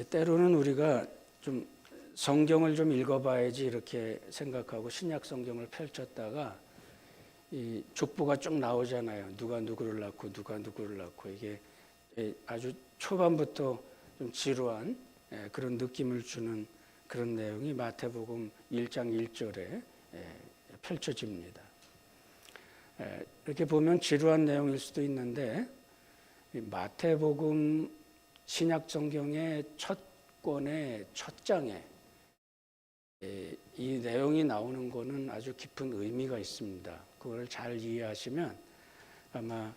때로는 우리가 좀 성경을 좀 읽어봐야지 이렇게 생각하고 신약 성경을 펼쳤다가 이 족보가 쭉 나오잖아요. 누가 누구를 낳고 누가 누구를 낳고 이게 아주 초반부터 좀 지루한 그런 느낌을 주는 그런 내용이 마태복음 1장 1절에 펼쳐집니다. 이렇게 보면 지루한 내용일 수도 있는데 마태복음 신약 성경의 첫 권의 첫 장에 이 내용이 나오는 것은 아주 깊은 의미가 있습니다. 그걸 잘 이해하시면 아마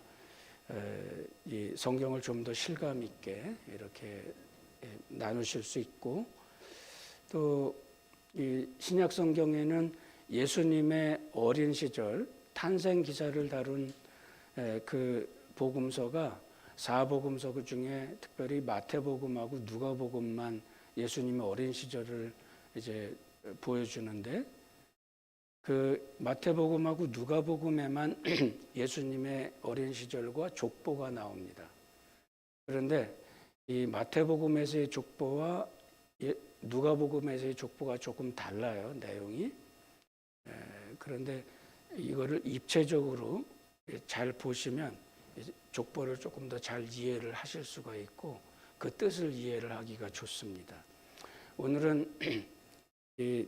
이 성경을 좀 더 실감 있게 이렇게 나누실 수 있고, 또 이 신약 성경에는 예수님의 어린 시절 탄생 기사를 다룬 그 복음서가 사복음서 그 중에 특별히 마태복음하고 누가복음만 예수님의 어린 시절을 이제 보여주는데, 그 마태복음하고 누가복음에만 예수님의 어린 시절과 족보가 나옵니다. 그런데 이 마태복음에서의 족보와 누가복음에서의 족보가 조금 달라요, 내용이. 그런데 이거를 입체적으로 잘 보시면 족보를 조금 더 잘 이해를 하실 수가 있고 그 뜻을 이해를 하기가 좋습니다. 오늘은 이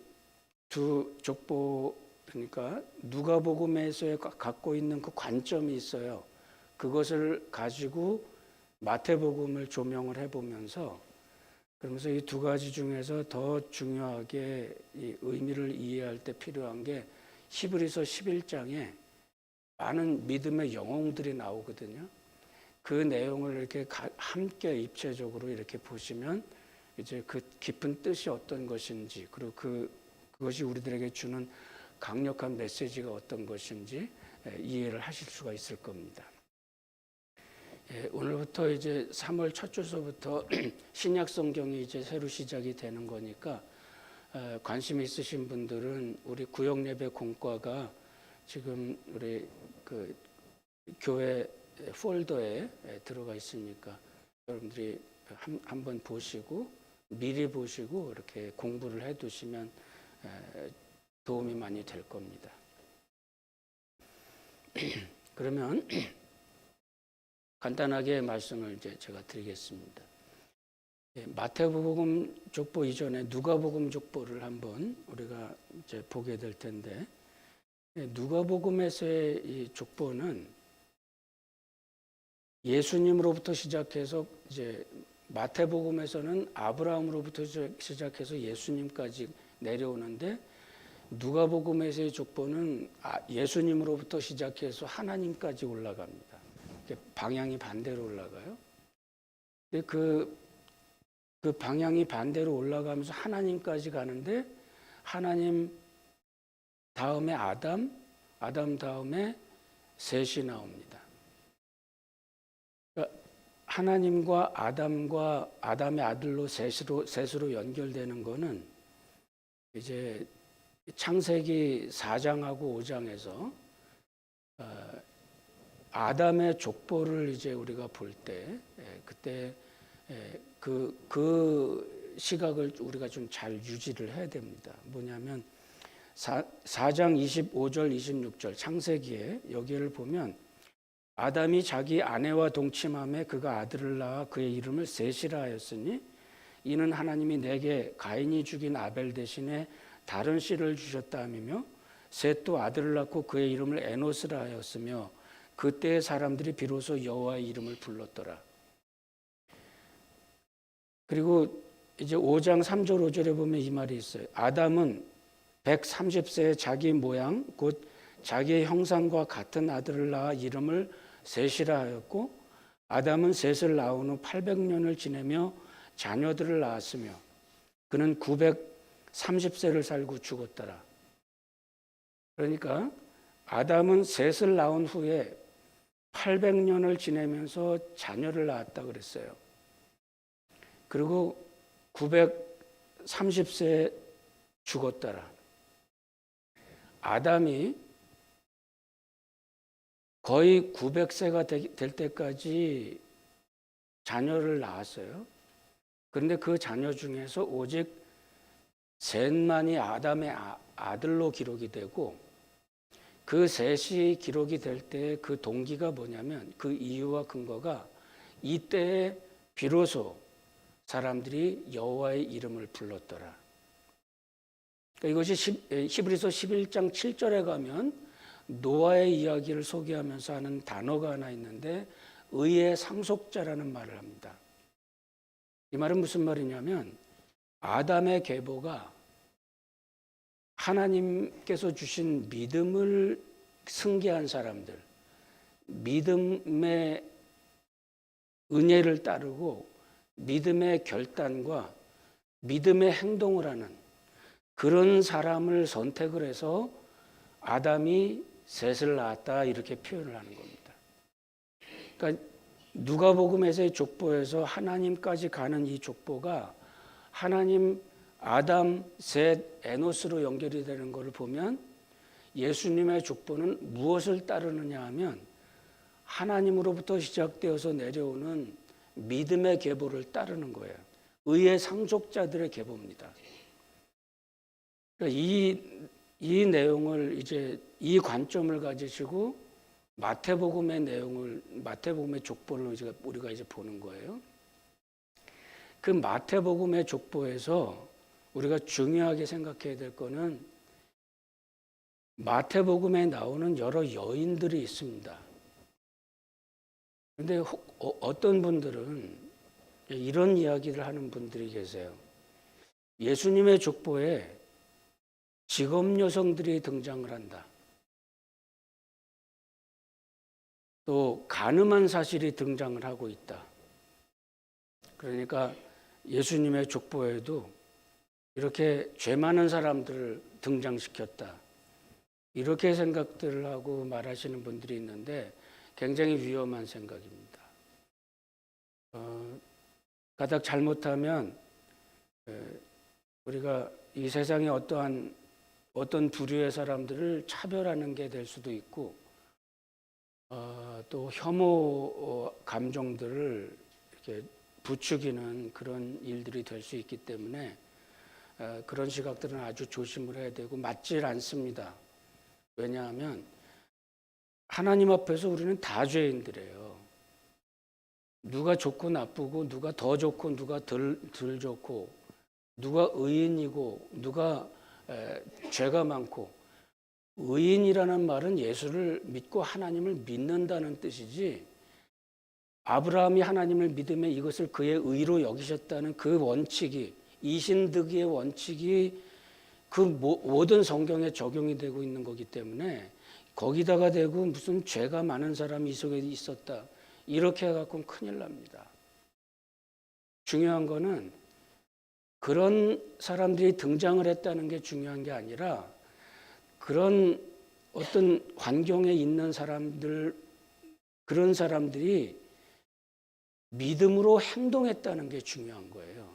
두 족보, 그러니까 누가복음에서 갖고 있는 그 관점이 있어요. 그것을 가지고 마태복음을 조명을 해보면서, 그러면서 이 두 가지 중에서 더 중요하게 이 의미를 이해할 때 필요한 게 히브리서 11장에 많은 믿음의 영웅들이 나오거든요. 그 내용을 이렇게 함께 입체적으로 이렇게 보시면 이제 그 깊은 뜻이 어떤 것인지, 그리고 그것이 우리들에게 주는 강력한 메시지가 어떤 것인지 이해를 하실 수가 있을 겁니다. 오늘부터 이제 3월 첫 주서부터 신약 성경이 이제 새로 시작이 되는 거니까 관심 있으신 분들은 우리 구역 예배 공과가 지금 우리 그 교회 폴더에 들어가 있으니까 여러분들이 한번 보시고 미리 보시고 이렇게 공부를 해두시면 도움이 많이 될 겁니다. 그러면 간단하게 말씀을 이제 제가 드리겠습니다. 마태복음 족보 이전에 누가복음 족보를 한번 우리가 이제 보게 될 텐데, 누가복음에서의 이 족보는 예수님으로부터 시작해서 이제 마태복음에서는 아브라함으로부터 시작해서 예수님까지 내려오는데, 누가복음에서의 족보는 예수님으로부터 시작해서 하나님까지 올라갑니다. 방향이 반대로 올라가요. 근데 그 방향이 반대로 올라가면서 하나님까지 가는데, 하나님 다음에 아담 다음에 셋이 나옵니다. 그러니까 하나님과 아담의 아들로 셋으로 연결되는 거는 이제 창세기 4장하고 5장에서 아담의 족보를 이제 우리가 볼 때 그때 그 시각을 우리가 좀 잘 유지를 해야 됩니다. 뭐냐면 4장 25절 26절 창세기에 여기를 보면, 아담이 자기 아내와 동침함에 그가 아들을 낳아 그의 이름을 셋이라 하였으니 이는 하나님이 내게 가인이 죽인 아벨 대신에 다른 씨를 주셨다 하며, 셋도 아들을 낳고 그의 이름을 에노스라 하였으며 그때의 사람들이 비로소 여호와의 이름을 불렀더라. 그리고 이제 5장 3절 5절에 보면 이 말이 있어요. 아담은 130세에 자기 모양 곧 자기의 형상과 같은 아들을 낳아 이름을 셋이라 하였고, 아담은 셋을 낳은 후 800년을 지내며 자녀들을 낳았으며 그는 930세를 살고 죽었더라. 그러니까 아담은 셋을 낳은 후에 800년을 지내면서 자녀를 낳았다 그랬어요. 그리고 930세에 죽었더라. 아담이 거의 900세가 될 때까지 자녀를 낳았어요. 그런데 그 자녀 중에서 오직 셋만이 아담의 아들로 기록이 되고, 그 셋이 기록이 될 때 그 동기가 뭐냐면, 그 이유와 근거가 이때에 비로소 사람들이 여호와의 이름을 불렀더라. 그러니까 이것이 히브리서 11장 7절에 가면 노아의 이야기를 소개하면서 하는 단어가 하나 있는데, 의의 상속자라는 말을 합니다. 이 말은 무슨 말이냐면, 아담의 계보가 하나님께서 주신 믿음을 승계한 사람들, 믿음의 은혜를 따르고 믿음의 결단과 믿음의 행동을 하는 그런 사람을 선택을 해서 아담이 셋을 낳았다, 이렇게 표현을 하는 겁니다. 그러니까 누가복음에서의 족보에서 하나님까지 가는 이 족보가 하나님, 아담, 셋, 에노스로 연결이 되는 것을 보면, 예수님의 족보는 무엇을 따르느냐 하면 하나님으로부터 시작되어서 내려오는 믿음의 계보를 따르는 거예요. 의의 상속자들의 계보입니다. 그러니까 이 내용을 이제 이 관점을 가지시고 마태복음의 족보를 우리가 이제 보는 거예요. 그 마태복음의 족보에서 우리가 중요하게 생각해야 될 거는, 마태복음에 나오는 여러 여인들이 있습니다. 그런데 어떤 분들은 이런 이야기를 하는 분들이 계세요. 예수님의 족보에 직업 여성들이 등장을 한다. 또 간음한 사실이 등장을 하고 있다. 그러니까 예수님의 족보에도 이렇게 죄 많은 사람들을 등장시켰다, 이렇게 생각들을 하고 말하시는 분들이 있는데 굉장히 위험한 생각입니다. 가닥 잘못하면 우리가 이 세상에 어떤 부류의 사람들을 차별하는 게 될 수도 있고, 또 혐오 감정들을 이렇게 부추기는 그런 일들이 될 수 있기 때문에 그런 시각들은 아주 조심을 해야 되고, 맞질 않습니다. 왜냐하면 하나님 앞에서 우리는 다 죄인들이에요. 누가 좋고 나쁘고, 누가 더 좋고 누가 덜 좋고, 누가 의인이고 누가 죄가 많고, 의인이라는 말은 예수를 믿고 하나님을 믿는다는 뜻이지, 아브라함이 하나님을 믿으며 이것을 그의 의로 여기셨다는 그 원칙이, 이신득의 원칙이 그 모든 성경에 적용이 되고 있는 거기 때문에, 거기다가 대고 무슨 죄가 많은 사람이 이 속에 있었다, 이렇게 해갖고는 큰일 납니다. 중요한 거는 그런 사람들이 등장을 했다는 게 중요한 게 아니라, 그런 어떤 환경에 있는 사람들, 그런 사람들이 믿음으로 행동했다는 게 중요한 거예요.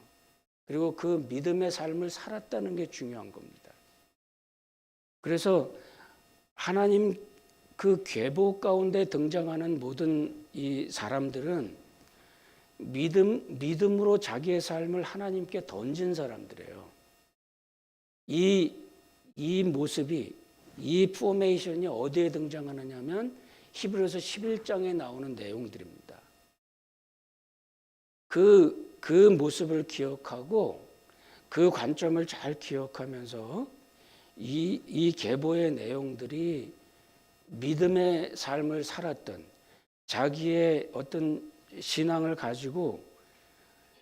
그리고 그 믿음의 삶을 살았다는 게 중요한 겁니다. 그래서 하나님 그 계보 가운데 등장하는 모든 이 사람들은 믿음으로 자기의 삶을 하나님께 던진 사람들이에요. 이 모습이, 이 포메이션이 어디에 등장하느냐면 히브리서 11장에 나오는 내용들입니다. 그 모습을 기억하고 그 관점을 잘 기억하면서 이 계보의 내용들이 믿음의 삶을 살았던, 자기의 어떤 신앙을 가지고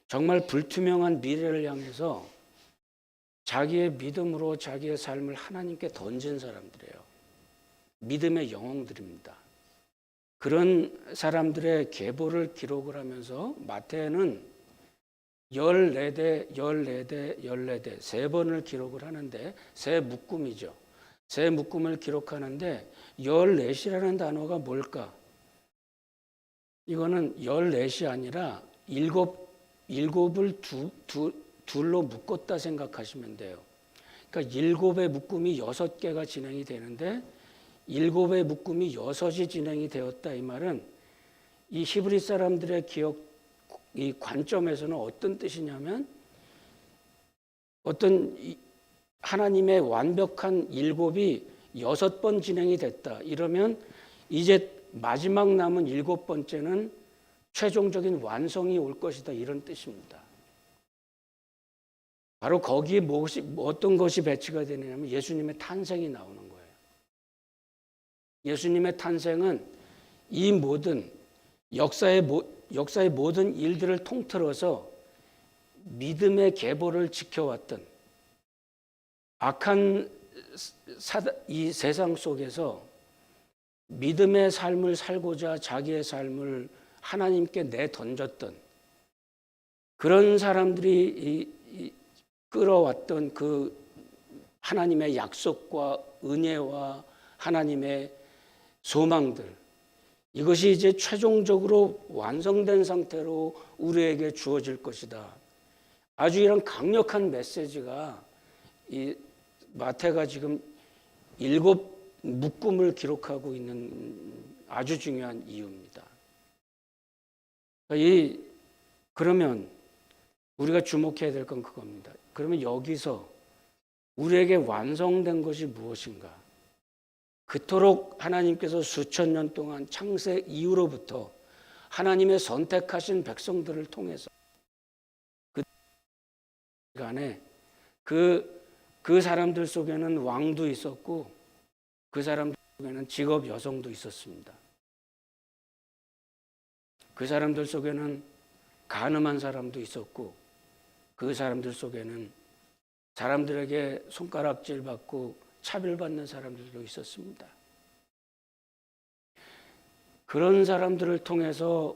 정말 불투명한 미래를 향해서 자기의 믿음으로 자기의 삶을 하나님께 던진 사람들이에요. 믿음의 영웅들입니다. 그런 사람들의 계보를 기록을 하면서 마태는 14대 3번을 기록을 하는데, 세 묶음이죠. 세 묶음을 기록하는데 14이라는 단어가 뭘까? 이거는 14이 아니라 일곱을 둘로 묶었다 생각하시면 돼요. 그러니까 7의 묶음이 6개가 진행이 되는데 7의 묶음이 6이 진행이 되었다, 이 말은 이 히브리 사람들의 이 관점에서는 어떤 뜻이냐면 어떤 하나님의 완벽한 율법이 6번 진행이 됐다. 이러면 이제 마지막 남은 7번째는 최종적인 완성이 올 것이다. 이런 뜻입니다. 바로 거기에 어떤 것이 배치가 되느냐면 예수님의 탄생이 나오는 거예요. 예수님의 탄생은 이 모든 역사의 모든 일들을 통틀어서 믿음의 계보를 지켜왔던 악한 이 세상 속에서 믿음의 삶을 살고자 자기의 삶을 하나님께 내던졌던 그런 사람들이 끌어왔던 그 하나님의 약속과 은혜와 하나님의 소망들, 이것이 이제 최종적으로 완성된 상태로 우리에게 주어질 것이다. 아주 이런 강력한 메시지가 이 마태가 지금 7 묶음을 기록하고 있는 아주 중요한 이유입니다. 그러면 우리가 주목해야 될 건 그겁니다. 그러면 여기서 우리에게 완성된 것이 무엇인가? 그토록 하나님께서 수천 년 동안 창세 이후로부터 하나님의 선택하신 백성들을 통해서 그 간에 그 사람들 속에는 왕도 있었고 그 사람들 속에는 직업 여성도 있었습니다. 그 사람들 속에는 간음한 사람도 있었고 그 사람들 속에는 사람들에게 손가락질 받고 차별받는 사람들도 있었습니다. 그런 사람들을 통해서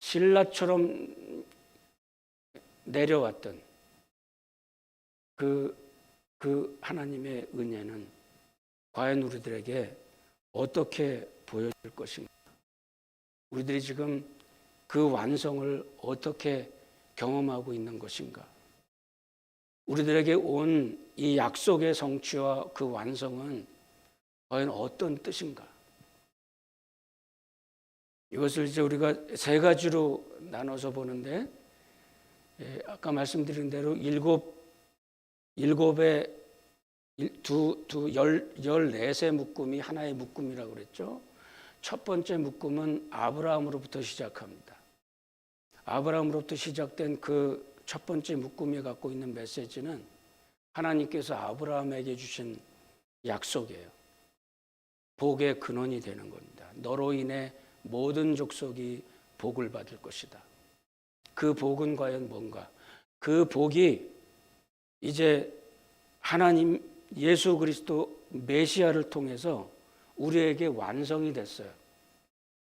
신라처럼 내려왔던 그 하나님의 은혜는 과연 우리들에게 어떻게 보여질 것인가? 우리들이 지금 그 완성을 어떻게 경험하고 있는 것인가? 우리들에게 온 이 약속의 성취와 그 완성은 과연 어떤 뜻인가? 이것을 이제 우리가 3가지로 나눠서 보는데, 아까 말씀드린 대로 14세 묶음이 하나의 묶음이라고 그랬죠. 첫 번째 묶음은 아브라함으로부터 시작합니다. 아브라함으로부터 시작된 그 첫 번째 묶음이 갖고 있는 메시지는 하나님께서 아브라함에게 주신 약속이에요. 복의 근원이 되는 겁니다. 너로 인해 모든 족속이 복을 받을 것이다. 그 복은 과연 뭔가? 그 복이 이제 하나님 예수 그리스도 메시아를 통해서 우리에게 완성이 됐어요.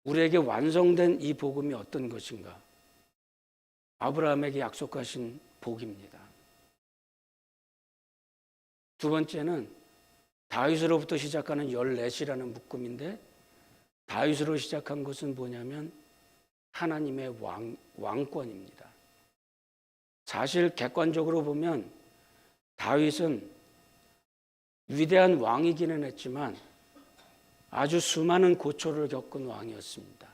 우리에게 완성된 이 복음이 어떤 것인가? 아브라함에게 약속하신 복입니다. 두 번째는 다윗으로부터 시작하는 14이라는 묶음인데, 다윗으로 시작한 것은 뭐냐면 하나님의 왕권입니다. 사실 객관적으로 보면 다윗은 위대한 왕이기는 했지만 아주 수많은 고초를 겪은 왕이었습니다.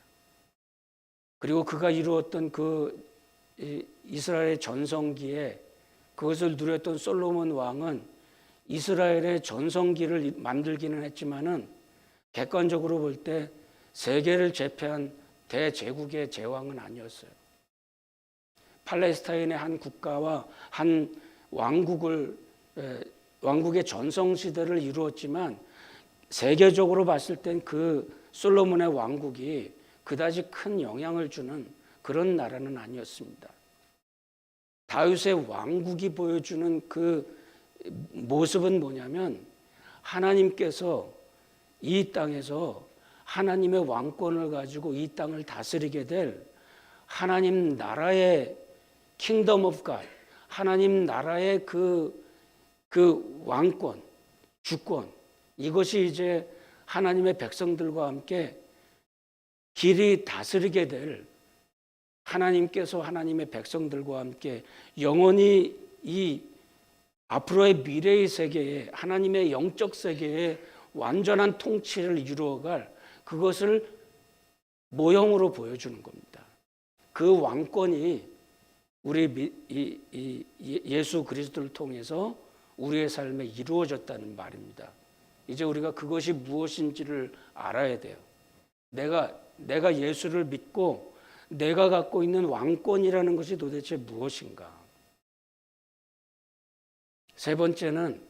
그리고 그가 이루었던 그 이스라엘의 전성기에 그것을 누렸던 솔로몬 왕은 이스라엘의 전성기를 만들기는 했지만은 객관적으로 볼 때 세계를 제패한 대제국의 제왕은 아니었어요. 팔레스타인의 한 국가와 한 왕국의 전성시대를 이루었지만 세계적으로 봤을 땐 그 솔로몬의 왕국이 그다지 큰 영향을 주는 그런 나라는 아니었습니다. 다윗의 왕국이 보여주는 그 모습은 뭐냐면 하나님께서 이 땅에서 하나님의 왕권을 가지고 이 땅을 다스리게 될 하나님 나라의 킹덤 오브 갓, 하나님 나라의 그 왕권, 주권, 이것이 이제 하나님의 백성들과 함께 길이 다스리게 될 하나님께서 하나님의 백성들과 함께 영원히 이 앞으로의 미래의 세계에 하나님의 영적 세계에 완전한 통치를 이루어갈 그것을 모형으로 보여주는 겁니다. 그 왕권이 우리 예수 그리스도를 통해서 우리의 삶에 이루어졌다는 말입니다. 이제 우리가 그것이 무엇인지를 알아야 돼요. 내가 예수를 믿고 내가 갖고 있는 왕권이라는 것이 도대체 무엇인가? 세 번째는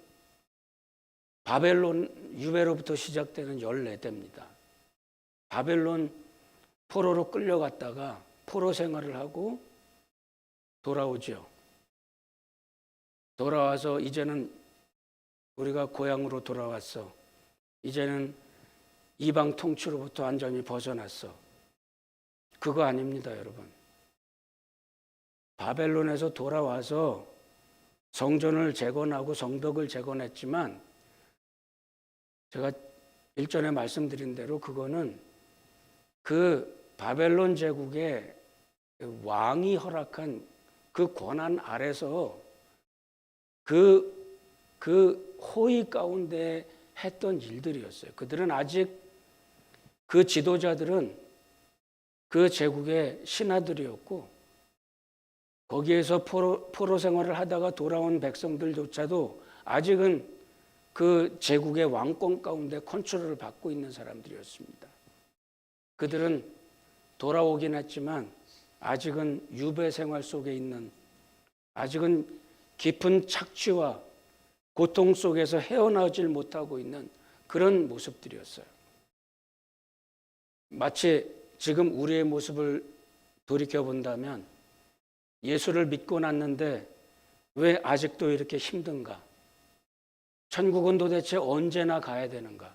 바벨론 유배로부터 시작되는 14대입니다. 바벨론 포로로 끌려갔다가 포로 생활을 하고 돌아오죠. 돌아와서 이제는 우리가 고향으로 돌아왔어. 이제는 이방 통치로부터 완전히 벗어났어. 그거 아닙니다, 여러분. 바벨론에서 돌아와서 성전을 재건하고 성벽을 재건했지만 제가 일전에 말씀드린 대로 그거는 그 바벨론 제국의 왕이 허락한 그 권한 아래서 그 호의 가운데 했던 일들이었어요. 그들은 아직 그 지도자들은 그 제국의 신하들이었고 거기에서 포로 생활을 하다가 돌아온 백성들조차도 아직은 그 제국의 왕권 가운데 컨트롤을 받고 있는 사람들이었습니다. 그들은 돌아오긴 했지만 아직은 유배 생활 속에 있는, 아직은 깊은 착취와 고통 속에서 헤어나오질 못하고 있는 그런 모습들이었어요. 마치 지금 우리의 모습을 돌이켜본다면 예수를 믿고 났는데 왜 아직도 이렇게 힘든가? 천국은 도대체 언제나 가야 되는가?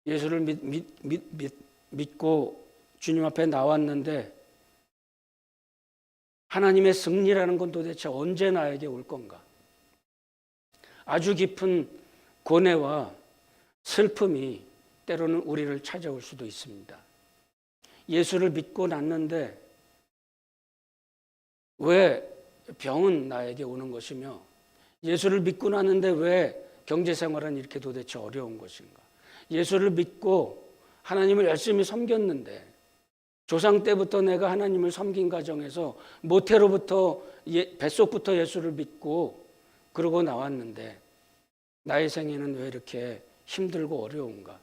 예수를 믿고 주님 앞에 나왔는데 하나님의 승리라는 건 도대체 언제 나에게 올 건가? 아주 깊은 고뇌와 슬픔이 때로는 우리를 찾아올 수도 있습니다. 예수를 믿고 났는데 왜 병은 나에게 오는 것이며 예수를 믿고 났는데 왜 경제생활은 이렇게 도대체 어려운 것인가? 예수를 믿고 하나님을 열심히 섬겼는데 조상 때부터 내가 하나님을 섬긴 가정에서 모태로부터 뱃속부터 예수를 믿고 그러고 나왔는데 나의 생애는 왜 이렇게 힘들고 어려운가?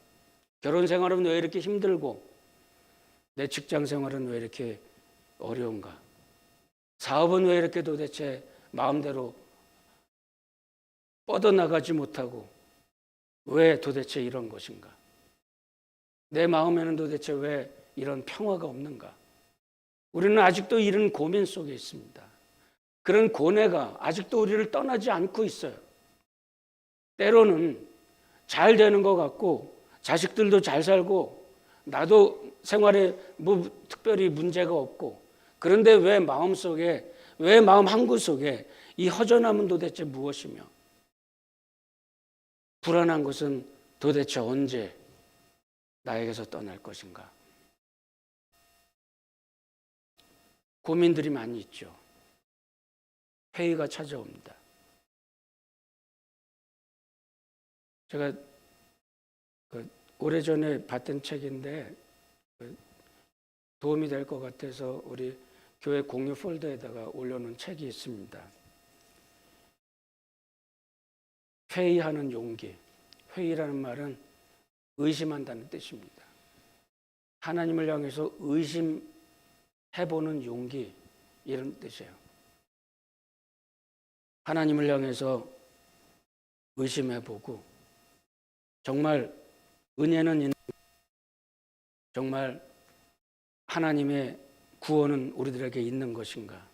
결혼 생활은 왜 이렇게 힘들고 내 직장 생활은 왜 이렇게 어려운가? 사업은 왜 이렇게 도대체 마음대로 뻗어나가지 못하고 왜 도대체 이런 것인가? 내 마음에는 도대체 왜 이런 평화가 없는가? 우리는 아직도 이런 고민 속에 있습니다. 그런 고뇌가 아직도 우리를 떠나지 않고 있어요. 때로는 잘 되는 것 같고 자식들도 잘 살고 나도 생활에 뭐 특별히 문제가 없고 그런데 왜 마음 한구 속에 이 허전함은 도대체 무엇이며 불안한 것은 도대체 언제 나에게서 떠날 것인가? 고민들이 많이 있죠. 회의가 찾아옵니다. 제가 오래전에 봤던 책인데 도움이 될 것 같아서 우리 교회 공유 폴더에다가 올려놓은 책이 있습니다. 회의하는 용기. 회의라는 말은 의심한다는 뜻입니다. 하나님을 향해서 의심해보는 용기, 이런 뜻이에요. 하나님을 향해서 의심해보고 정말 은혜는 있는, 정말 하나님의 구원은 우리들에게 있는 것인가?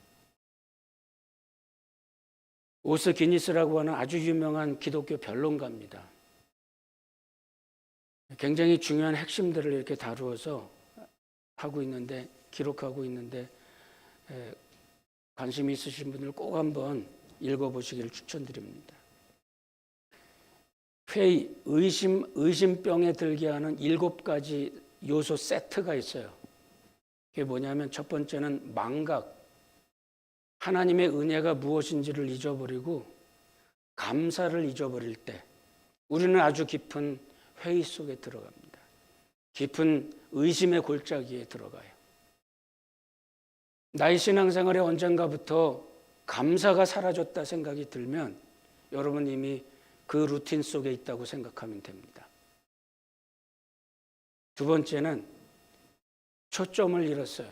오스 기니스라고 하는 아주 유명한 기독교 변론가입니다. 굉장히 중요한 핵심들을 이렇게 다루어서 하고 있는데, 기록하고 있는데 관심 있으신 분들 꼭 한번 읽어보시기를 추천드립니다. 회의, 의심병에 들게 하는 7가지 요소 세트가 있어요. 그게 뭐냐면 첫 번째는 망각, 하나님의 은혜가 무엇인지를 잊어버리고 감사를 잊어버릴 때 우리는 아주 깊은 회의 속에 들어갑니다. 깊은 의심의 골짜기에 들어가요. 나의 신앙생활에 언젠가부터 감사가 사라졌다 생각이 들면 여러분 이미 그 루틴 속에 있다고 생각하면 됩니다. 두 번째는 초점을 잃었어요.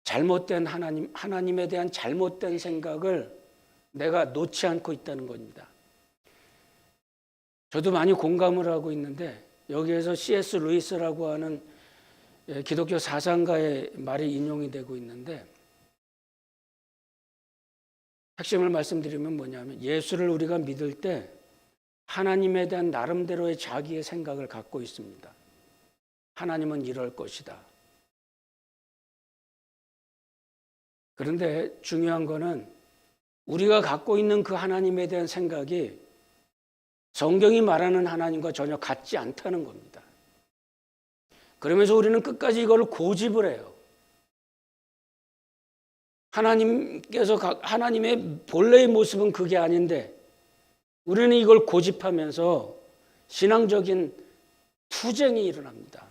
잘못된 하나님에 대한 잘못된 생각을 내가 놓지 않고 있다는 겁니다. 저도 많이 공감을 하고 있는데 여기에서 C.S. 루이스라고 하는 기독교 사상가의 말이 인용이 되고 있는데 핵심을 말씀드리면 뭐냐면 예수를 우리가 믿을 때 하나님에 대한 나름대로의 자기의 생각을 갖고 있습니다. 하나님은 이럴 것이다. 그런데 중요한 거는 우리가 갖고 있는 그 하나님에 대한 생각이 성경이 말하는 하나님과 전혀 같지 않다는 겁니다. 그러면서 우리는 끝까지 이걸 고집을 해요. 하나님의 본래의 모습은 그게 아닌데 우리는 이걸 고집하면서 신앙적인 투쟁이 일어납니다.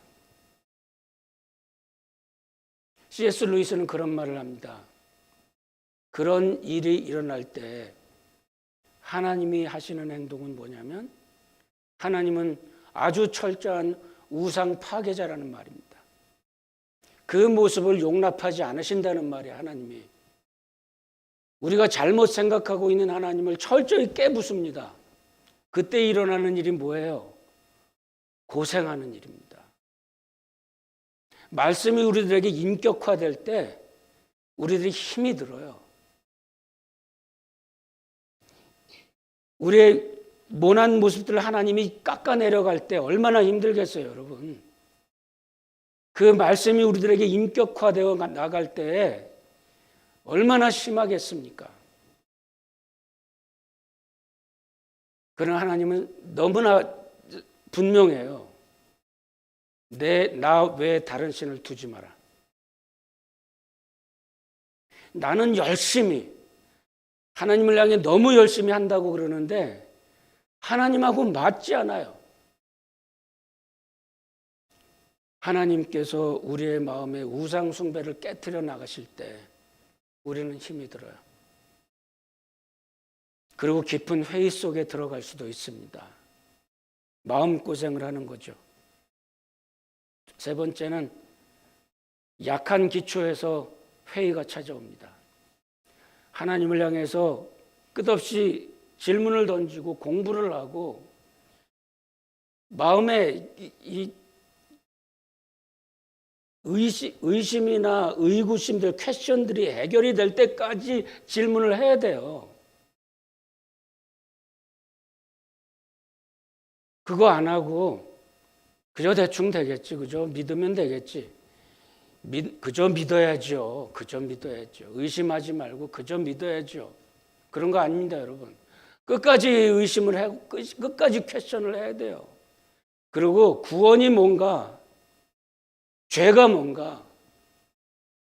C.S. 루이스는 그런 말을 합니다. 그런 일이 일어날 때 하나님이 하시는 행동은 뭐냐면 하나님은 아주 철저한 우상 파괴자라는 말입니다. 그 모습을 용납하지 않으신다는 말이에요. 하나님이. 우리가 잘못 생각하고 있는 하나님을 철저히 깨부숩니다. 그때 일어나는 일이 뭐예요? 고생하는 일입니다. 말씀이 우리들에게 인격화될 때 우리들이 힘이 들어요. 우리의 모난 모습들을 하나님이 깎아내려갈 때 얼마나 힘들겠어요, 여러분. 그 말씀이 우리들에게 인격화되어 나갈 때 얼마나 심하겠습니까? 그러나 하나님은 너무나 분명해요. 나 외에 다른 신을 두지 마라. 나는 열심히 하나님을 향해 너무 열심히 한다고 그러는데 하나님하고 맞지 않아요. 하나님께서 우리의 마음에 우상 숭배를 깨트려 나가실 때 우리는 힘이 들어요. 그리고 깊은 회의 속에 들어갈 수도 있습니다. 마음고생을 하는 거죠. 세 번째는 약한 기초에서 회의가 찾아옵니다. 하나님을 향해서 끝없이 질문을 던지고 공부를 하고 마음에 이 의심이나 의구심들, 퀘션들이 해결이 될 때까지 질문을 해야 돼요. 그거 안 하고 그저 대충 되겠지, 그저 믿으면 되겠지. 그저 믿어야죠. 그저 믿어야죠. 의심하지 말고 그저 믿어야죠. 그런 거 아닙니다, 여러분. 끝까지 의심을 하고 끝까지 퀘션을 해야 돼요. 그리고 구원이 뭔가, 죄가 뭔가,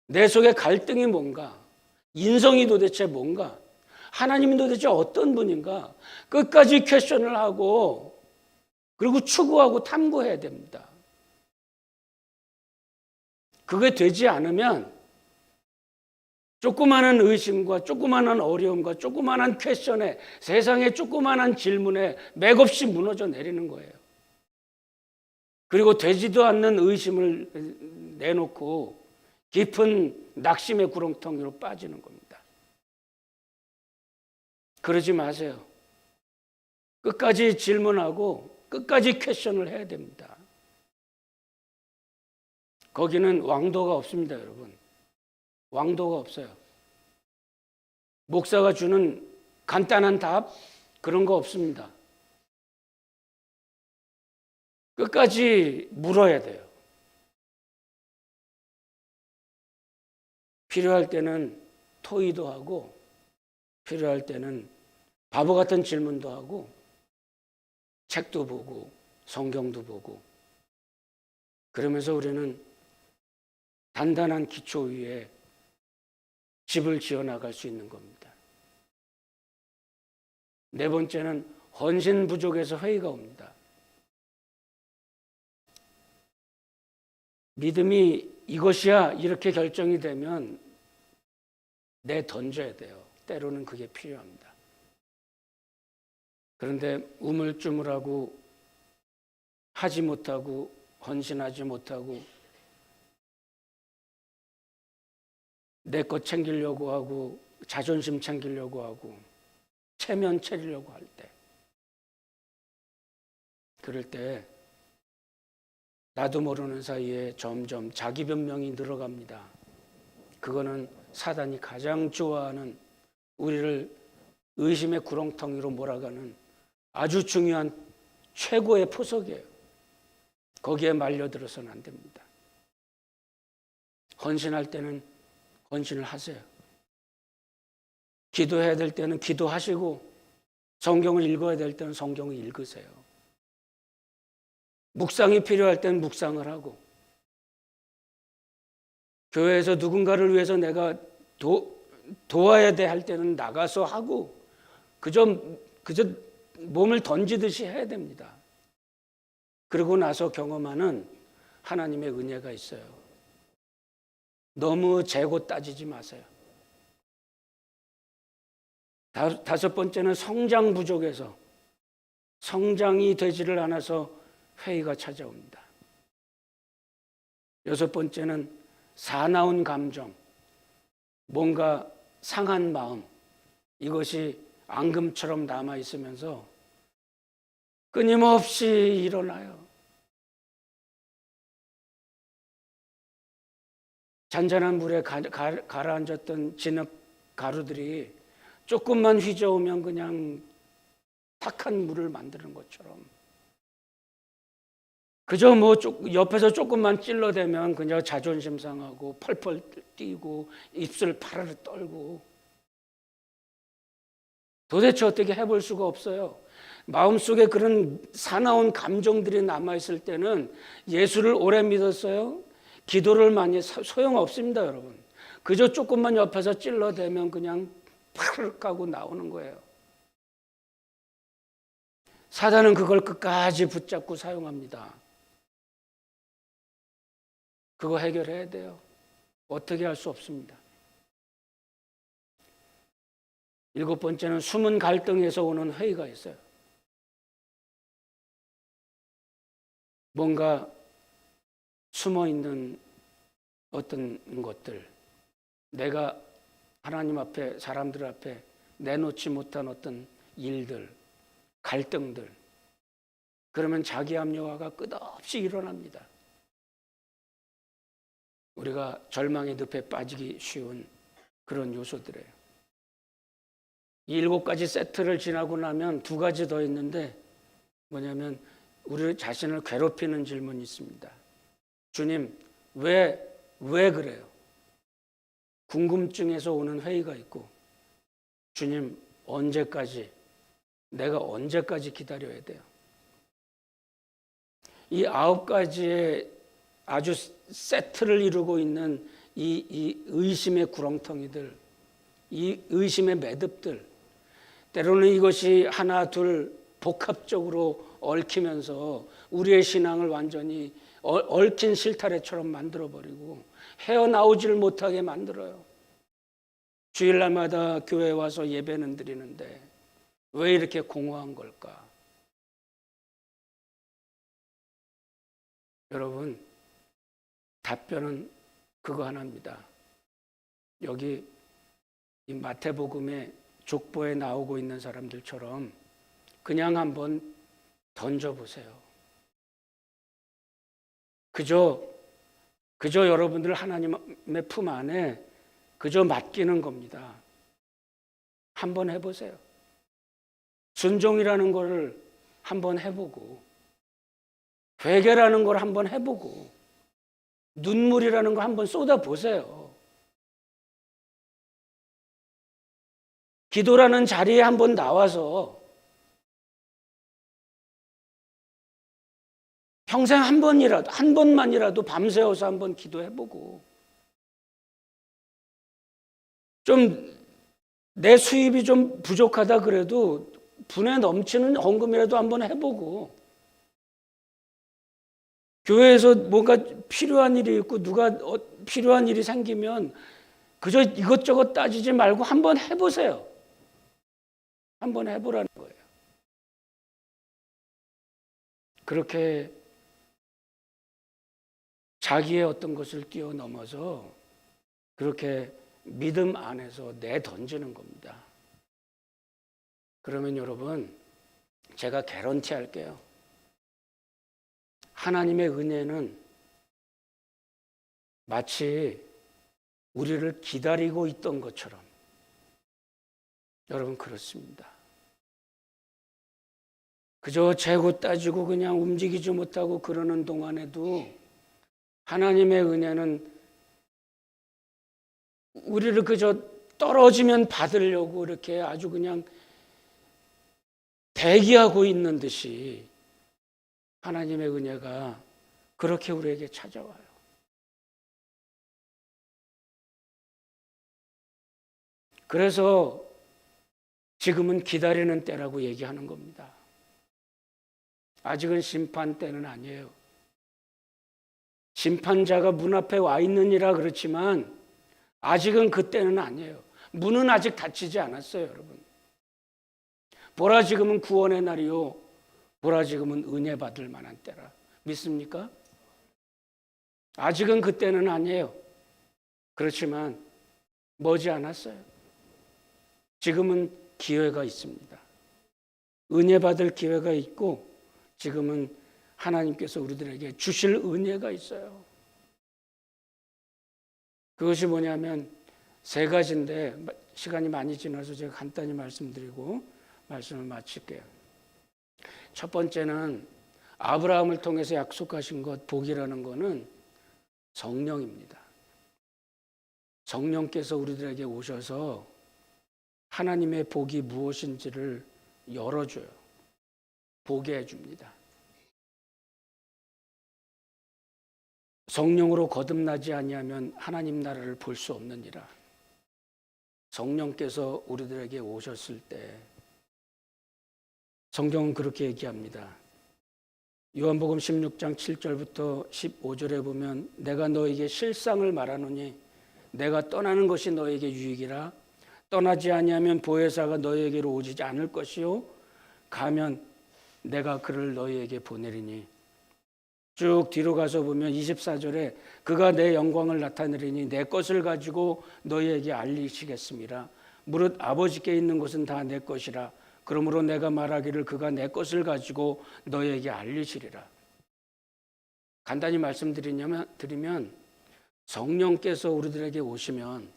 내 속에 갈등이 뭔가, 인성이 도대체 뭔가, 하나님이 도대체 어떤 분인가, 끝까지 퀘션을 하고 그리고 추구하고 탐구해야 됩니다. 그게 되지 않으면 조그마한 의심과 조그마한 어려움과 조그마한 퀘션에, 세상의 조그마한 질문에 맥없이 무너져 내리는 거예요. 그리고 되지도 않는 의심을 내놓고 깊은 낙심의 구렁텅이로 빠지는 겁니다. 그러지 마세요. 끝까지 질문하고 끝까지 퀘션을 해야 됩니다. 거기는 왕도가 없습니다, 여러분. 왕도가 없어요. 목사가 주는 간단한 답 그런 거 없습니다. 끝까지 물어야 돼요. 필요할 때는 토의도 하고 필요할 때는 바보 같은 질문도 하고 책도 보고 성경도 보고 그러면서 우리는 단단한 기초 위에 집을 지어나갈 수 있는 겁니다. 네 번째는 헌신 부족에서 회의가 옵니다. 믿음이 이것이야 이렇게 결정이 되면 내던져야 돼요. 때로는 그게 필요합니다. 그런데 우물쭈물하고 하지 못하고 헌신하지 못하고 내 것 챙기려고 하고 자존심 챙기려고 하고 체면 차리려고 할 때, 그럴 때 나도 모르는 사이에 점점 자기 변명이 늘어갑니다. 그거는 사단이 가장 좋아하는, 우리를 의심의 구렁텅이로 몰아가는 아주 중요한 최고의 포석이에요. 거기에 말려들어서는 안 됩니다. 헌신할 때는 헌신을 하세요. 기도해야 될 때는 기도하시고, 성경을 읽어야 될 때는 성경을 읽으세요. 묵상이 필요할 때는 묵상을 하고, 교회에서 누군가를 위해서 내가 도와야 돼 할 때는 나가서 하고, 그저 몸을 던지듯이 해야 됩니다. 그러고 나서 경험하는 하나님의 은혜가 있어요. 너무 재고 따지지 마세요. 다섯 번째는 성장 부족에서, 성장이 되지를 않아서 회의가 찾아옵니다. 여섯 번째는 사나운 감정, 뭔가 상한 마음, 이것이 앙금처럼 남아있으면서 끊임없이 일어나요. 잔잔한 물에 가라앉았던 진흙 가루들이 조금만 휘저으면 그냥 탁한 물을 만드는 것처럼, 그저 옆에서 조금만 찔러대면 그냥 자존심 상하고 펄펄 뛰고 입술 파르르 떨고, 도대체 어떻게 해볼 수가 없어요. 마음속에 그런 사나운 감정들이 남아있을 때는 예수를 오래 믿었어요? 기도를 많이 해서 소용없습니다, 여러분. 그저 조금만 옆에서 찔러대면 그냥 파르륵 하고 나오는 거예요. 사단은 그걸 끝까지 붙잡고 사용합니다. 그거 해결해야 돼요. 어떻게 할 수 없습니다. 일곱 번째는 숨은 갈등에서 오는 회의가 있어요. 뭔가 숨어있는 어떤 것들, 내가 하나님 앞에, 사람들 앞에 내놓지 못한 어떤 일들, 갈등들, 그러면 자기 합리화가 끝없이 일어납니다. 우리가 절망의 늪에 빠지기 쉬운 그런 요소들이에요. 이 일곱 가지 세트를 지나고 나면 두 가지 더 있는데, 뭐냐면 우리 자신을 괴롭히는 질문이 있습니다. 주님, 왜 그래요? 궁금증에서 오는 회의가 있고, 주님, 내가 언제까지 기다려야 돼요? 이 9가지의 아주 세트를 이루고 있는 이 의심의 구렁텅이들, 이 의심의 매듭들, 때로는 이것이 하나 둘 복합적으로 얽히면서 우리의 신앙을 완전히 얽힌 실타래처럼 만들어버리고 헤어나오지를 못하게 만들어요. 주일날마다 교회에 와서 예배는 드리는데 왜 이렇게 공허한 걸까? 여러분, 답변은 그거 하나입니다. 여기 이 마태복음의 족보에 나오고 있는 사람들처럼 그냥 한번 던져보세요. 그저 여러분들 하나님의 품 안에 그저 맡기는 겁니다. 한번 해보세요. 순종이라는 거를 한번 해보고, 회개라는 걸 한번 해보고, 눈물이라는 거 한번 쏟아보세요. 기도라는 자리에 한번 나와서 평생 한 번만이라도 밤새워서 한번 기도해보고, 좀 내 수입이 좀 부족하다 그래도 분에 넘치는 헌금이라도 한번 해보고, 교회에서 뭔가 필요한 일이 있고 누가 필요한 일이 생기면 그저 이것저것 따지지 말고 한번 해보세요. 한번 해보라는 거예요. 그렇게 자기의 어떤 것을 뛰어넘어서 그렇게 믿음 안에서 내던지는 겁니다. 그러면 여러분, 제가 개런티 할게요. 하나님의 은혜는 마치 우리를 기다리고 있던 것처럼 여러분 그렇습니다. 그저 재고 따지고 그냥 움직이지 못하고 그러는 동안에도 하나님의 은혜는 우리를 그저 떨어지면 받으려고 이렇게 아주 그냥 대기하고 있는 듯이 하나님의 은혜가 그렇게 우리에게 찾아와요. 그래서 지금은 기다리는 때라고 얘기하는 겁니다. 아직은 심판 때는 아니에요. 심판자가 문 앞에 와 있느니라 그렇지만 아직은 그때는 아니에요. 문은 아직 닫히지 않았어요, 여러분. 보라 지금은 구원의 날이요, 보라 지금은 은혜 받을 만한 때라. 믿습니까? 아직은 그때는 아니에요. 그렇지만 머지 않았어요. 지금은 기회가 있습니다. 은혜 받을 기회가 있고 지금은 하나님께서 우리들에게 주실 은혜가 있어요. 그것이 뭐냐면 세 가지인데 시간이 많이 지나서 제가 간단히 말씀드리고 말씀을 마칠게요. 첫 번째는 아브라함을 통해서 약속하신 것, 복이라는 것은 성령입니다. 성령께서 우리들에게 오셔서 하나님의 복이 무엇인지를 열어줘요. 보게 해줍니다. 성령으로 거듭나지 아니하면 하나님 나라를 볼 수 없느니라. 성령께서 우리들에게 오셨을 때 성경은 그렇게 얘기합니다. 요한복음 16장 7절부터 15절에 보면 내가 너에게 실상을 말하노니 내가 떠나는 것이 너에게 유익이라. 떠나지 아니하면 보혜사가 너에게로 오지 않을 것이요 가면 내가 그를 너희에게 보내리니. 쭉 뒤로 가서 보면 24절에 그가 내 영광을 나타내리니 내 것을 가지고 너희에게 알리시겠습니다. 무릇 아버지께 있는 것은 다 내 것이라. 그러므로 내가 말하기를 그가 내 것을 가지고 너희에게 알리시리라. 간단히 말씀드리면 성령께서 우리들에게 오시면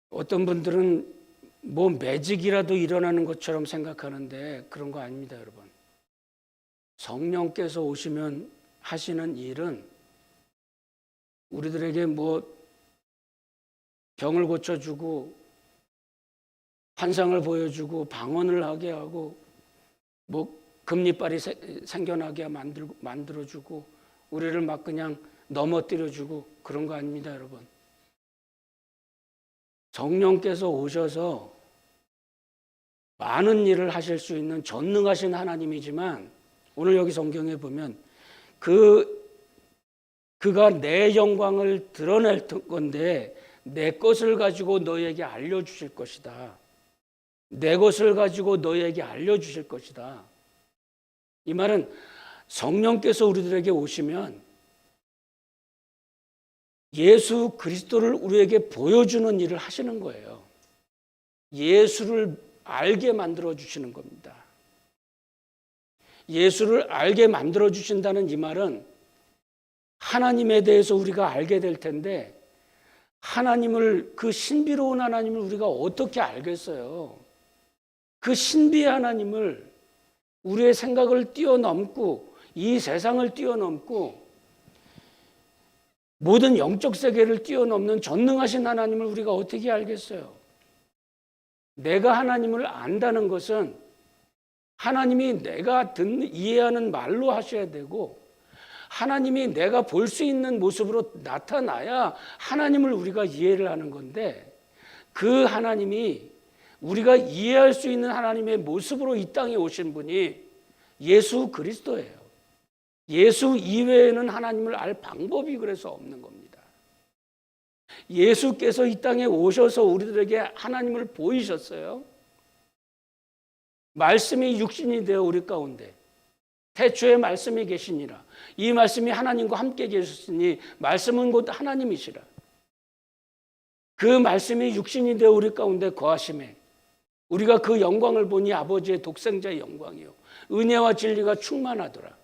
어떤 분들은 뭐 매직이라도 일어나는 것처럼 생각하는데 그런 거 아닙니다, 여러분. 성령께서 오시면 하시는 일은 우리들에게 뭐 병을 고쳐주고 환상을 보여주고 방언을 하게 하고 뭐 금리빨이 생겨나게 만들어주고 우리를 막 그냥 넘어뜨려주고 그런 거 아닙니다, 여러분. 성령께서 오셔서 많은 일을 하실 수 있는 전능하신 하나님이지만 오늘 여기 성경에 보면 그가 내 영광을 드러낼 건데 내 것을 가지고 너희에게 알려주실 것이다. 내 것을 가지고 너희에게 알려주실 것이다. 이 말은 성령께서 우리들에게 오시면 예수 그리스도를 우리에게 보여주는 일을 하시는 거예요. 예수를 알게 만들어 주시는 겁니다. 예수를 알게 만들어 주신다는 이 말은 하나님에 대해서 우리가 알게 될 텐데 하나님을, 그 신비로운 하나님을 우리가 어떻게 알겠어요? 그 신비의 하나님을 우리의 생각을 뛰어넘고 이 세상을 뛰어넘고 모든 영적 세계를 뛰어넘는 전능하신 하나님을 우리가 어떻게 알겠어요? 내가 하나님을 안다는 것은 하나님이 내가 이해하는 말로 하셔야 되고 하나님이 내가 볼 수 있는 모습으로 나타나야 하나님을 우리가 이해를 하는 건데 그 하나님이 우리가 이해할 수 있는 하나님의 모습으로 이 땅에 오신 분이 예수 그리스도예요. 예수 이외에는 하나님을 알 방법이 그래서 없는 겁니다. 예수께서 이 땅에 오셔서 우리들에게 하나님을 보이셨어요. 말씀이 육신이 되어 우리 가운데 태초에 말씀이 계시니라. 이 말씀이 하나님과 함께 계셨으니 말씀은 곧 하나님이시라. 그 말씀이 육신이 되어 우리 가운데 거하심에 우리가 그 영광을 보니 아버지의 독생자의 영광이요 은혜와 진리가 충만하더라.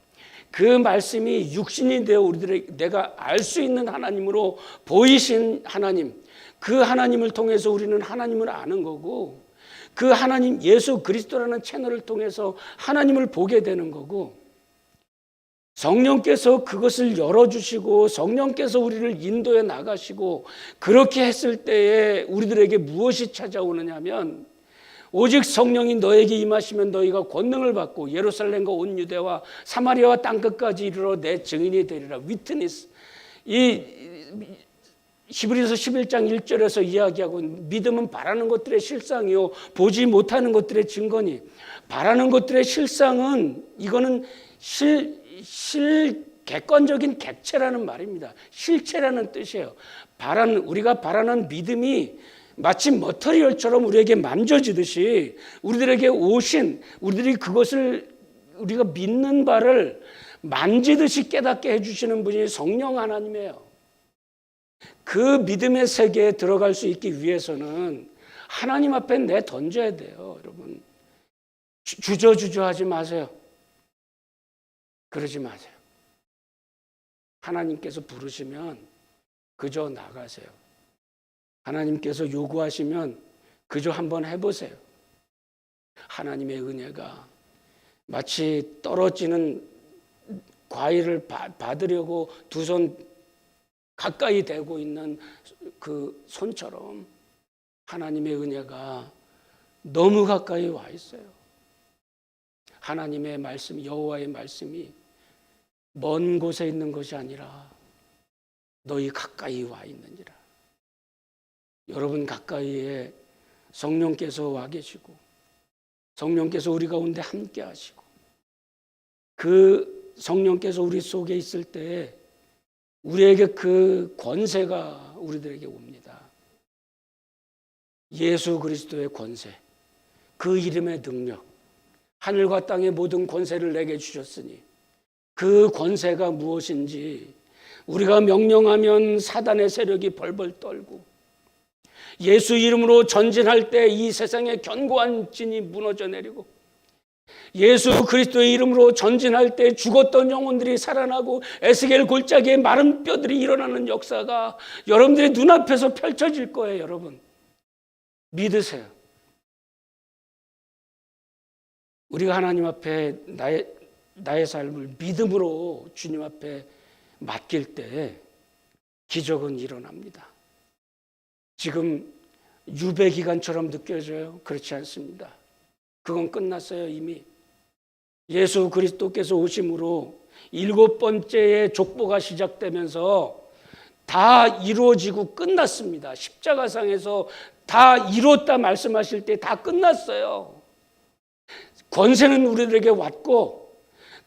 그 말씀이 육신이 되어 우리들의 내가 알 수 있는 하나님으로 보이신 하나님, 그 하나님을 통해서 우리는 하나님을 아는 거고, 그 하나님 예수 그리스도라는 채널을 통해서 하나님을 보게 되는 거고, 성령께서 그것을 열어주시고 성령께서 우리를 인도해 나가시고, 그렇게 했을 때에 우리들에게 무엇이 찾아오느냐 하면 오직 성령이 너에게 임하시면 너희가 권능을 받고 예루살렘과 온 유대와 사마리아와 땅끝까지 이르러 내 증인이 되리라. 위트니스. 이 히브리서 11장 1절에서 이야기하고 믿음은 바라는 것들의 실상이요 보지 못하는 것들의 증거니, 바라는 것들의 실상은 이거는 객관적인 객체라는 말입니다. 실체라는 뜻이에요. 우리가 바라는 믿음이 마치 머터리얼처럼 우리에게 만져지듯이 우리들에게 오신, 우리들이 그것을 우리가 믿는 바를 만지듯이 깨닫게 해주시는 분이 성령 하나님이에요. 그 믿음의 세계에 들어갈 수 있기 위해서는 하나님 앞에 내던져야 돼요. 여러분, 주저하지 마세요. 그러지 마세요. 하나님께서 부르시면 그저 나가세요. 하나님께서 요구하시면 그저 한번 해보세요. 하나님의 은혜가 마치 떨어지는 과일을 받으려고 두 손 가까이 대고 있는 그 손처럼 하나님의 은혜가 너무 가까이 와 있어요. 하나님의 말씀, 여호와의 말씀이 먼 곳에 있는 것이 아니라 너희 가까이 와 있느니라. 여러분 가까이에 성령께서 와 계시고 성령께서 우리 가운데 함께 하시고 그 성령께서 우리 속에 있을 때 우리에게 그 권세가 우리들에게 옵니다. 예수 그리스도의 권세, 그 이름의 능력, 하늘과 땅의 모든 권세를 내게 주셨으니 그 권세가 무엇인지 우리가 명령하면 사단의 세력이 벌벌 떨고 예수 이름으로 전진할 때 이 세상의 견고한 진이 무너져 내리고 예수 그리스도의 이름으로 전진할 때 죽었던 영혼들이 살아나고 에스겔 골짜기에 마른 뼈들이 일어나는 역사가 여러분들의 눈앞에서 펼쳐질 거예요. 여러분 믿으세요. 우리가 하나님 앞에 나의 삶을 믿음으로 주님 앞에 맡길 때 기적은 일어납니다. 지금 유배 기간처럼 느껴져요? 그렇지 않습니다. 그건 끝났어요. 이미 예수 그리스도께서 오심으로 7번째의 족보가 시작되면서 다 이루어지고 끝났습니다. 십자가상에서 다 이뤘다 말씀하실 때 다 끝났어요. 권세는 우리들에게 왔고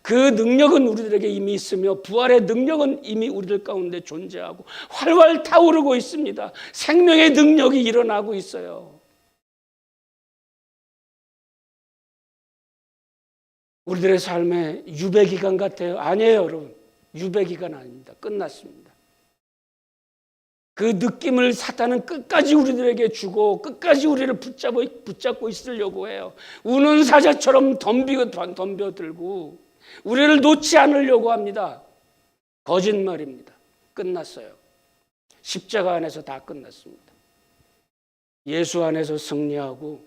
그 능력은 우리들에게 이미 있으며 부활의 능력은 이미 우리들 가운데 존재하고 활활 타오르고 있습니다. 생명의 능력이 일어나고 있어요. 우리들의 삶의 유배기간 같아요. 아니에요, 여러분. 유배기간 아닙니다. 끝났습니다. 그 느낌을 사탄은 끝까지 우리들에게 주고 끝까지 우리를 붙잡고 있으려고 해요. 우는 사자처럼 덤벼들고 우리를 놓지 않으려고 합니다. 거짓말입니다. 끝났어요. 십자가 안에서 다 끝났습니다. 예수 안에서 승리하고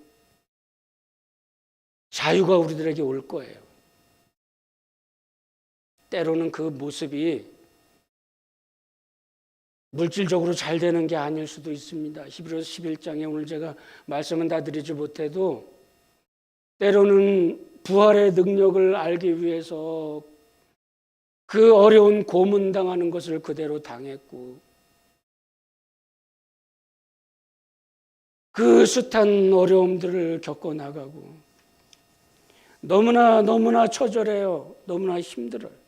자유가 우리들에게 올 거예요. 때로는 그 모습이 물질적으로 잘 되는 게 아닐 수도 있습니다. 히브리서 11장에 오늘 제가 말씀은 다 드리지 못해도 때로는 부활의 능력을 알기 위해서 그 어려운 고문당하는 것을 그대로 당했고 그 숱한 어려움들을 겪어나가고 너무나 처절해요. 너무나 힘들어요.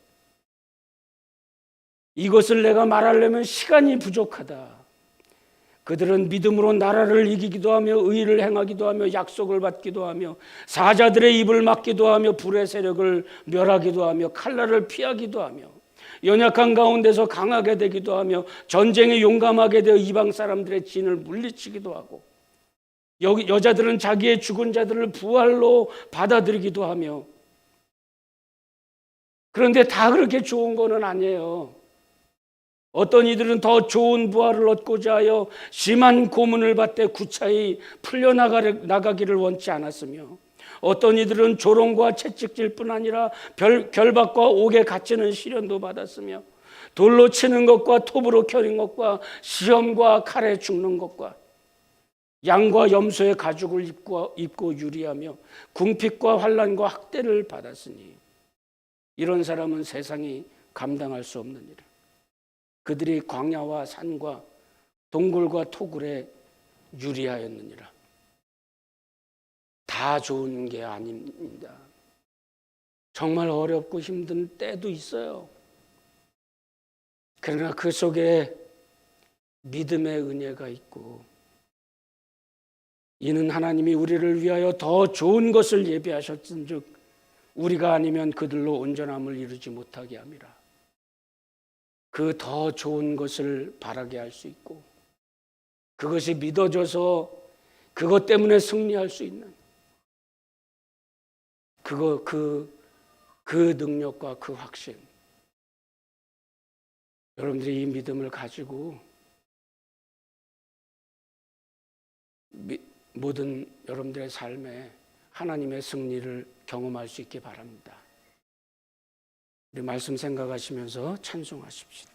이것을 내가 말하려면 시간이 부족하다. 그들은 믿음으로 나라를 이기기도 하며 의를 행하기도 하며 약속을 받기도 하며 사자들의 입을 막기도 하며 불의 세력을 멸하기도 하며 칼날을 피하기도 하며 연약한 가운데서 강하게 되기도 하며 전쟁에 용감하게 되어 이방 사람들의 진을 물리치기도 하고 여자들은 자기의 죽은 자들을 부활로 받아들이기도 하며. 그런데 다 그렇게 좋은 거는 아니에요. 어떤 이들은 더 좋은 부활을 얻고자 하여 심한 고문을 받되 구차히 풀려나가기를 원치 않았으며, 어떤 이들은 조롱과 채찍질 뿐 아니라 결박과 옥에 갇히는 시련도 받았으며, 돌로 치는 것과 톱으로 켜린 것과 시험과 칼에 죽는 것과 양과 염소의 가죽을 입고 유리하며 궁핍과 환난과 학대를 받았으니 이런 사람은 세상이 감당할 수 없는 일. 그들이 광야와 산과 동굴과 토굴에 유리하였느니라. 다 좋은 게 아닙니다. 정말 어렵고 힘든 때도 있어요. 그러나 그 속에 믿음의 은혜가 있고, 이는 하나님이 우리를 위하여 더 좋은 것을 예비하셨은즉 우리가 아니면 그들로 온전함을 이루지 못하게 함이라. 그 더 좋은 것을 바라게 할 수 있고, 그것이 믿어져서 그것 때문에 승리할 수 있는 그 능력과 그 확신. 여러분들이 이 믿음을 가지고 모든 여러분들의 삶에 하나님의 승리를 경험할 수 있기 바랍니다. 우리 말씀 생각하시면서 찬송하십시다.